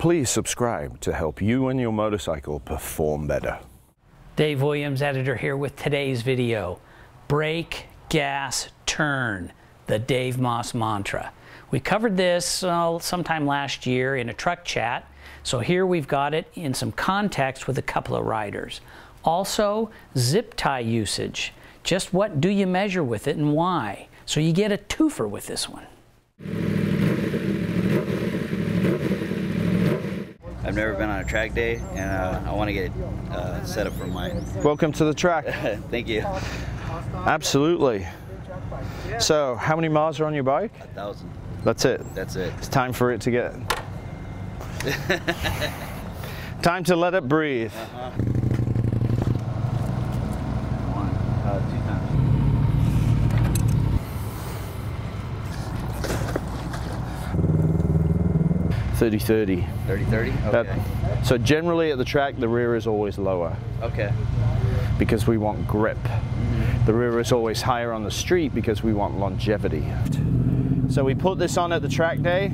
please subscribe to help you and your motorcycle perform better. Dave Williams, editor, here with today's video. Brake, gas, turn, the Dave Moss mantra. We covered this sometime last year in a truck chat, so here we've got it in some context with a couple of riders. Also, zip tie usage. Just what do you measure with it and why? So you get a twofer with this one. I've never been on a track day, and I want to get set up for mine. Welcome to the track. Thank you. Absolutely. So, how many miles are on your bike? 1,000. That's it? That's it. It's time for it to get... time to let it breathe. Two times. 30-30. 30-30? Okay. So generally at the track, the rear is always lower. Okay. Because we want grip. The rear is always higher on the street because we want longevity. So we put this on at the track day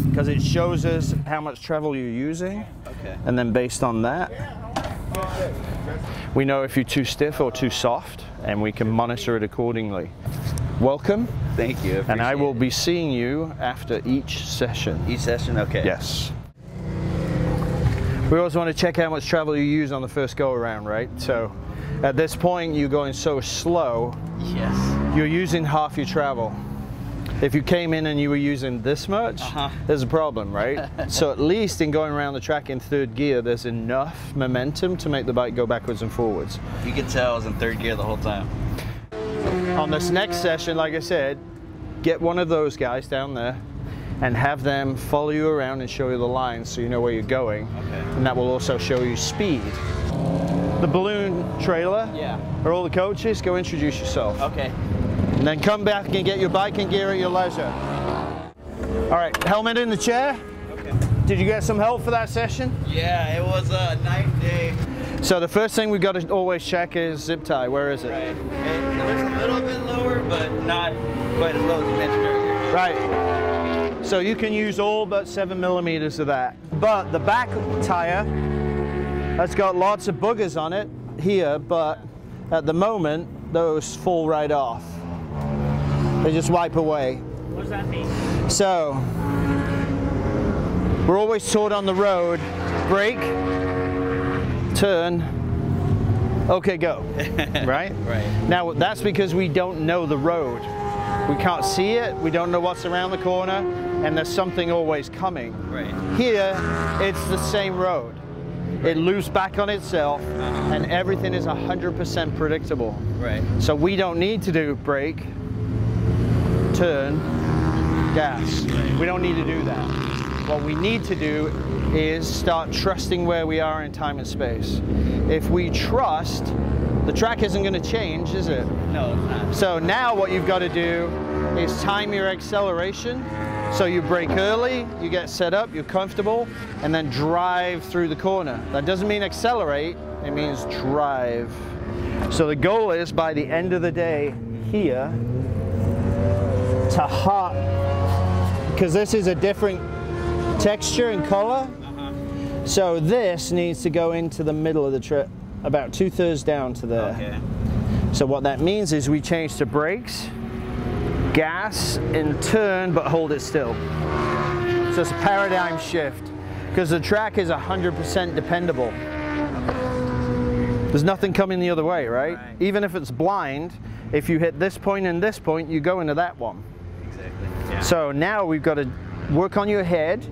because it shows us how much travel you're using. Okay. And then based on that, we know if you're too stiff or too soft, and we can monitor it accordingly. Welcome. Thank you. And I will be seeing you after each session. Each session? Okay. Yes. We always want to check how much travel you use on the first go around, right? So at this point, you're going so slow. Yes. You're using half your travel. If you came in and you were using this much, there's a problem, right? So at least in going around the track in third gear, there's enough momentum to make the bike go backwards and forwards. You can tell I was in third gear the whole time. On this next session, like I said, get one of those guys down there and have them follow you around and show you the lines so you know where you're going. Okay. And that will also show you speed. The balloon trailer, or all the coaches, go introduce yourself. Okay. And then come back and get your bike and gear at your leisure. All right, helmet in the chair. Okay. Did you get some help for that session? Yeah, it was a night and day. So the first thing we've got to always check is zip tie. Where is it? Right. It was a little bit lower, but not quite as low as you mentioned earlier. Right. So you can use all but 7 millimeters of that. But the back tire has got lots of boogers on it here, but at the moment, those fall right off. They just wipe away. What does that mean? So, we're always taught on the road, brake, turn, okay, go, right? Right. Now, that's because we don't know the road. We can't see it, we don't know what's around the corner, and there's something always coming. Right. Here, it's the same road. It loops back on itself, and everything is 100% predictable. Right. So we don't need to do brake, turn, gas. We don't need to do that. What we need to do is start trusting where we are in time and space. If we trust, the track isn't going to change, is it? No, it's not. So now what you've got to do is time your acceleration. So you brake early, you get set up, you're comfortable, and then drive through the corner. That doesn't mean accelerate, it means drive. So the goal is by the end of the day here to hot, because this is a different texture and color. So this needs to go into the middle of the trip, about 2/3 down to there. Okay. So what that means is we change to brakes, gas, and turn, but hold it still. So it's a paradigm shift, because the track is 100% dependable. There's nothing coming the other way, right? Even if it's blind, if you hit this point and this point, you go into that one. Exactly. Yeah. So now we've got to work on your head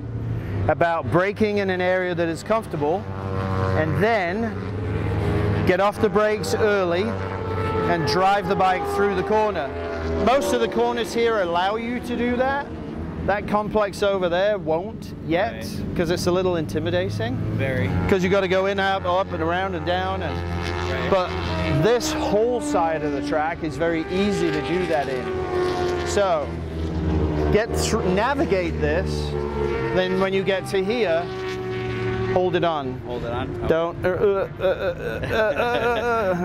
about braking in an area that is comfortable, and then get off the brakes early and drive the bike through the corner. Most of the corners here allow you to do that. That complex over there won't yet, because it's a little intimidating. Very. Because you've got to go in, out, up and around and down. And, but this whole side of the track is very easy to do that in. So navigate this. Then when you get to here, hold it on. Hold it on? Oh. Don't,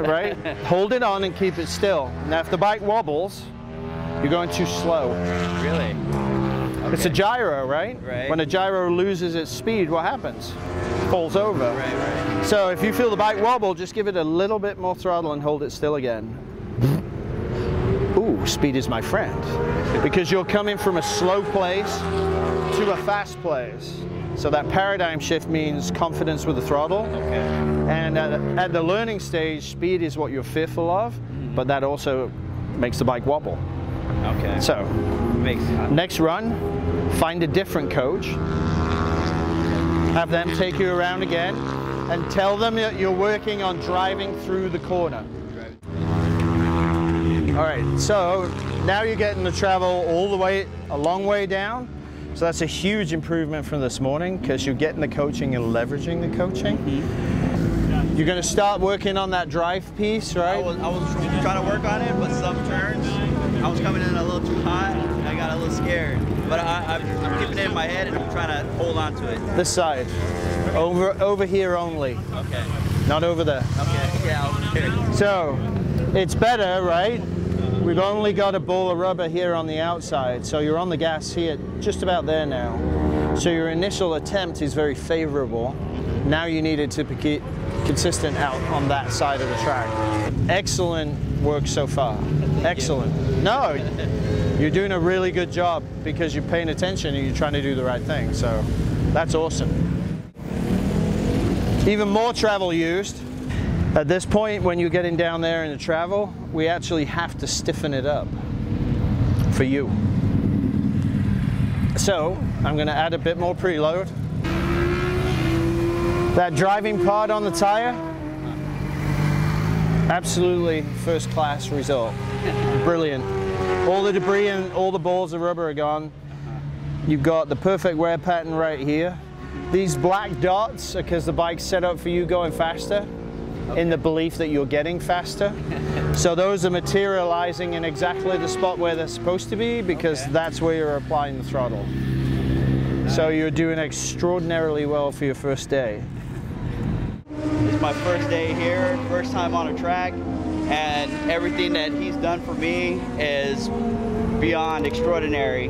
right? Hold it on and keep it still. Now if the bike wobbles, you're going too slow. Really? Okay. It's a gyro, right? Right. When a gyro loses its speed, what happens? Falls over. Right. So if you feel the bike wobble, just give it a little bit more throttle and hold it still again. Ooh, speed is my friend. Because you're coming from a slow place to a fast place. So that paradigm shift means confidence with the throttle. Okay. And at the learning stage, speed is what you're fearful of, but that also makes the bike wobble. Okay. So, Makes sense. next run, find a different coach. Have them take you around again and tell them that you're working on driving through the corner. All right, so now you're getting to travel all the way, a long way down. So that's a huge improvement from this morning because you're getting the coaching and leveraging the coaching. You're going to start working on that drive piece, right? I was trying to work on it, but some turns, I was coming in a little too hot. I got a little scared. But I'm keeping it in my head and I'm trying to hold on to it. This side. Over here only. Okay. Not over there. Okay. Yeah, I was scared. So it's better, right? We've only got a ball of rubber here on the outside, so you're on the gas here, just about there now. So your initial attempt is very favorable. Now you need it to be consistent out on that side of the track. Excellent work so far. Excellent. No, you're doing a really good job because you're paying attention and you're trying to do the right thing. So that's awesome. Even more travel used. At this point, when you're getting down there in the travel, we actually have to stiffen it up for you. So I'm going to add a bit more preload. That driving pod on the tire, absolutely first class result. Brilliant. All the debris and all the balls of rubber are gone. You've got the perfect wear pattern right here. These black dots are because the bike's set up for you going faster. Okay. In the belief that you're getting faster. So those are materializing in exactly the spot where they're supposed to be because that's where you're applying the throttle. Nice. So you're doing extraordinarily well for your first day. It's my first day here, first time on a track, and everything that he's done for me is beyond extraordinary.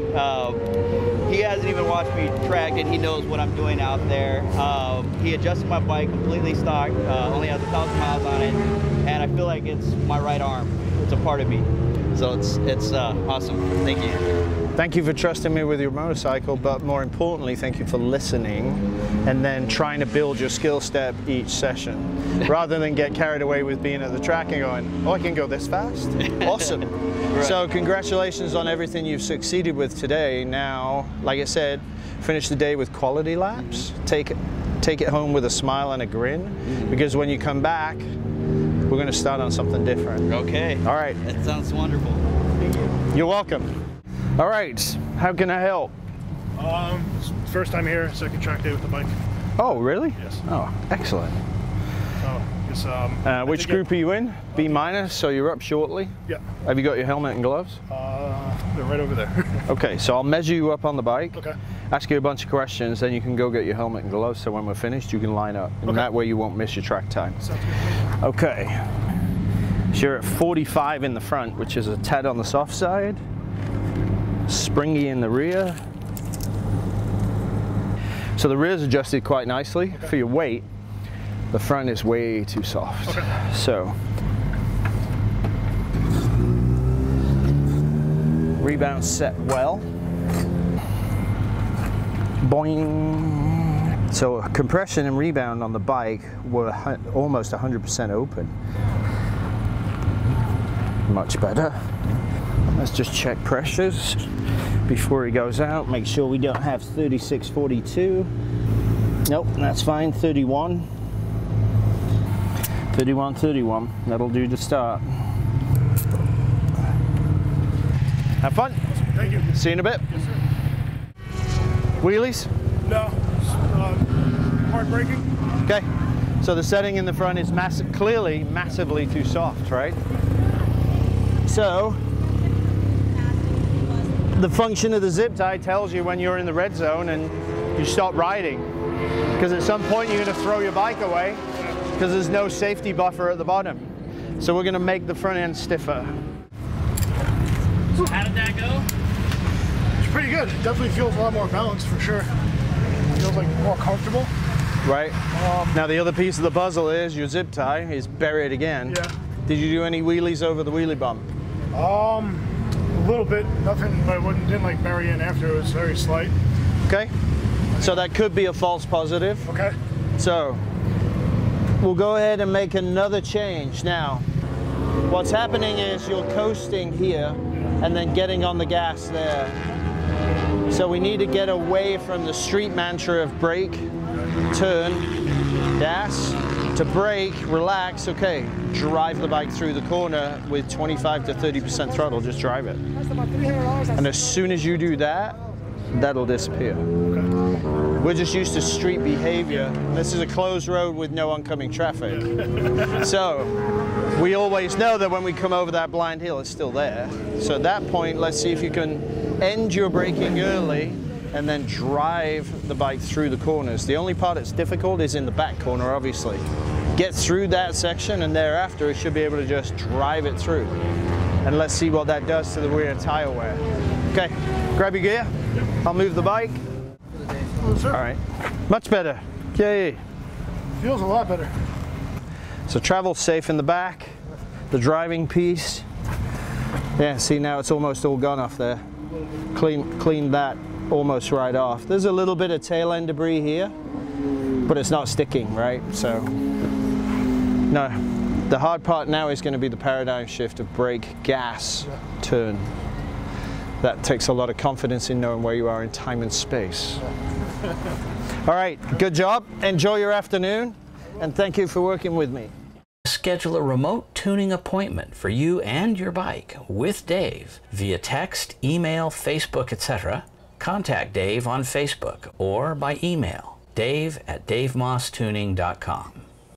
He hasn't even watched me track and he knows what I'm doing out there. He adjusted my bike completely stock, only has 1,000 miles on it, and I feel like it's my right arm. It's a part of me. So it's awesome. Thank you. Thank you for trusting me with your motorcycle, but more importantly, thank you for listening and then trying to build your skill step each session, rather than get carried away with being at the track and going, oh, I can go this fast? Awesome. Right. So congratulations on everything you've succeeded with today. Now, like I said, finish the day with quality laps. Take it home with a smile and a grin, because when you come back, we're going to start on something different. Okay. All right. That sounds wonderful. Thank you. You're welcome. All right, how can I help? First time here, second track day with the bike. Oh, really? Yes. Oh, excellent. So, it's, which group are you in? B minus, so you're up shortly? Yeah. Have you got your helmet and gloves? They're right over there. Okay, so I'll measure you up on the bike. Okay. Ask you a bunch of questions, then you can go get your helmet and gloves, so when we're finished, you can line up. And that way you won't miss your track time. Sounds good. Okay. So you're at 45 in the front, which is a tad on the soft side. Springy in the rear. So the rear's adjusted quite nicely for your weight. The front is way too soft. Okay. So rebound set well. Boing. So compression and rebound on the bike were almost 100% open. Much better. Let's just check pressures before he goes out. Make sure we don't have 36, 42. Nope, that's fine. 31. 31, 31. That'll do to start. Have fun. Thank you. See you in a bit. Yes, sir. Wheelies? No. Hard braking. Okay. So the setting in the front is clearly massively too soft, right? So the function of the zip tie tells you when you're in the red zone and you stop riding, because at some point you're going to throw your bike away because there's no safety buffer at the bottom. So we're going to make the front end stiffer. So how did that go? It's pretty good. It definitely feels a lot more balanced for sure. It feels like more comfortable. Right. Now the other piece of the puzzle is your zip tie is buried again. Yeah. Did you do any wheelies over the wheelie bump? A little bit. Nothing, but I didn't like bury in after. It was very slight. Okay. So that could be a false positive. Okay. So we'll go ahead and make another change. Now, what's happening is you're coasting here and then getting on the gas there. So we need to get away from the street mantra of brake, turn, gas, to brake, relax, okay, drive the bike through the corner with 25 to 30% throttle, just drive it. And as soon as you do that, that'll disappear. We're just used to street behavior. This is a closed road with no oncoming traffic. So we always know that when we come over that blind hill, it's still there. So at that point, let's see if you can end your braking early and then drive the bike through the corners. The only part that's difficult is in the back corner, obviously. Get through that section and thereafter, it should be able to just drive it through. And let's see what that does to the rear tire wear. Okay, grab your gear. I'll move the bike. All right, much better. Yay. Feels a lot better. So travel safe in the back, the driving piece. Yeah, see now it's almost all gone off there. Clean that almost right off. There's a little bit of tail end debris here, but it's not sticking, right? So, no. The hard part now is going to be the paradigm shift of brake, gas, turn. That takes a lot of confidence in knowing where you are in time and space. All right, good job. Enjoy your afternoon, and thank you for working with me. Schedule a remote tuning appointment for you and your bike with Dave via text, email, Facebook, etc. Contact Dave on Facebook or by email, dave@davemosstuning.com.